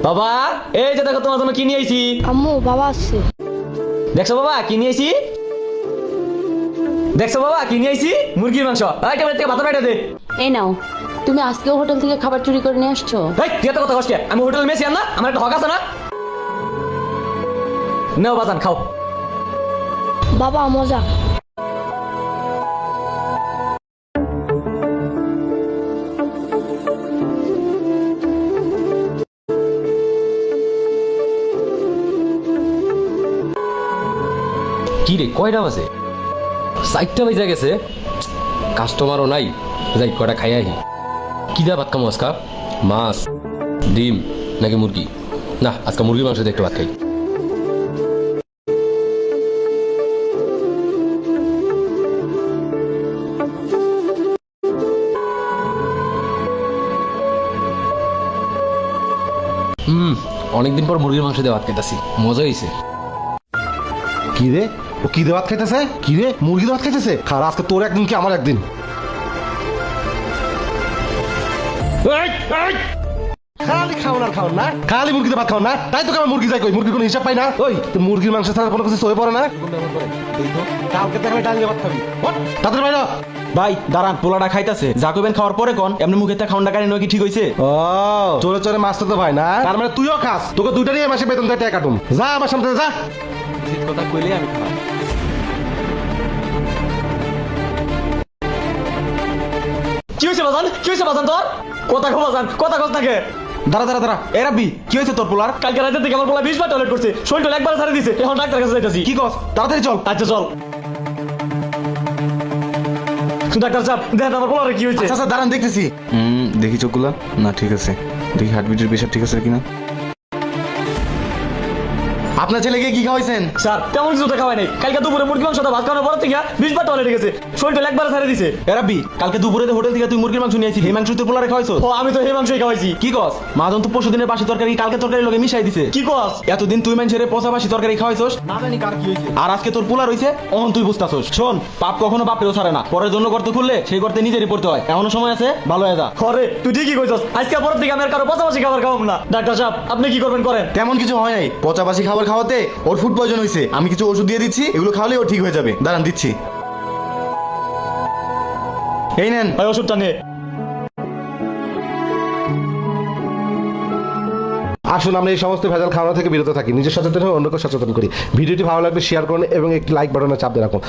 বাবা, এই যে দেখো তোমার জন্য কি নিয়ে আইছি। আম্মু বাবা আসছে। দেখছো বাবা কি নিয়ে আইছি? দেখছো বাবা কি নিয়ে আইছি? মুরগির মাংস। এই টেবিলের থেকে ভাত বাইটা দে। এই নাও, তুমি আজকেও হোটেল থেকে খাবার চুরি করে নিয়ে আসছো? এই তুই এত কথা কষ্ট, আমি হোটেল মেসি না, আমার একটা হক আছে না? নাও বাজান খাও। বাবা মজা। কি রে কয়টা বাজে? 4টা বাজে গেছে, কাস্টমারও নাই। যাই কয়টা খাই আহি। কি দা ভাত খামো আজকা? মাছ, ডিম নাকি মুরগি? না, আজকে মুরগির মাংস দিয়ে একটু ভাত খাই। অনেকদিন পর মুরগির মাংস দিয়ে ভাত খাইতাছি, মজা হয়েছে। কি রে, ও কি দিয়ে ভাত খাইতেছে? কি রে, মুরগি দিয়ে ভাত খাইতেছে? খারাপ, আজকে তোর একদিন কি আমার একদিন। খালি খাও না খাও না, খালি মুরগিতে ভাত খাও না, তাই তোকে আমার মুরগি যাই কই, মুরগির কোনো হিসাব পাই না। ওই তুই মুরগির মাংস ছাড়া কোনো কিছু সয়ে পড়ে না। কালকে তো আমি ডাল দিয়ে ভাত খাবি। তাদের বাইরে ভাই দাঁড়ান, পোলাটা খাইতাছে, যা কইবেন খাওয়ার পরে কোন এমনি মুখে তা খাওয়াটা কারি নয় কি ঠিক হইছে? ও চোরে চোরে মাছ তো ভাই না, তার মানে তুইও খাস, তোকে দুইটারই মাসে বেতন দেয় টাকা কাটুম। যা আমার সামনে যা। কথা কইলে আমি খাওয়া। কি হয়েছে বাজান? কি হয়েছে বাজান তোর? কথা কো বাজান, কথা কস নাকি? দাঁড়া দাঁড়া দাঁড়া, এ রাব্বি কি হয়েছে তোর পোলার? কালকে রাতে থেকে আমার বলা 20 বার টয়লেট করছে, শরীরটা একবার ছাড়ে দিছে, এখন ডাক্তার কাছে যাইতাছি। কি কস, তাড়াতাড়ি চল। আচ্ছা চল। ডাক্তার সাহেব দেখেন আমার বলার কি হয়েছে। আচ্ছা আচ্ছা দাঁড়ান দেখতেছি। দেখি চোখগুলা, না ঠিক আছে, দেখি হার্টবিটের প্রেশার ঠিক আছে কিনা। আপনার ছেলেকে কি খাওয়াইছেন? স্যার তেমন কিছু তো খাওয়াই নাই, কালকে দুপুরে মুরগি মাংসটা ভাত খাওয়ানোর পর থেকে 20 বার টয়লেটে গেছে, শরীরটা একবার ছাড়ে দিছে। এ রাব্বি কালকে দুপুরে হোটেল থেকে তুই মুরগির মাংস নিয়ে আইছিস, এই মাংস তুই পোলারে খাওয়াইছো? ও আমি তো এই মাংসই খাওয়াইছি। কি কস, মাদন তো পরশু দিনের বাসি তরকারি কালকে তরকারি লগে মিশাই দিছে। কি কস? এতদিন তুই মানুষের পচা বাসি তরকারি খাওয়াইছস, না জানি কার কি হয়েছে। আর আজকে তোর পোলা রইছে, অহন তুই বুঝতাছস। শোন, পাপ কখনো বাপেও ছাড়ে না, পরের জন্য গর্ত খুললে সেই গর্তে নিজেরই পড়তে হয়। এখনো সময় আছে, ভালো হয়ে যা। আরে তুই ঠিকই কইছস, আজকে পরের থেকে আমি আর কারো পাশাপাশি খাবার খাওয়াবো না। ডাক্তার সাহেব আপনি কি করবেন করেন। তেমন কিছু হয় নাই, পচা বাসি খাবার খাওয়াতে ওর ফুড পয়জন হয়েছে। আমি কিছু ওষুধ দিয়ে দিচ্ছি, এগুলো খাওয়ালে ও ঠিক হয়ে যাবে। দাঁড়ান দিচ্ছি, এই নেন। ভাই ওষুধটা নে। আসুন আমরা এই সমস্ত ভেজাল খাওয়া থেকে বিরত থাকি, নিজের সচেতন হয়ে অন্যকে সচেতন করি। ভিডিওটি ভালো লাগলে শেয়ার করুন এবং একটি লাইক বাটনে চাপ দিয়ে রাখুন।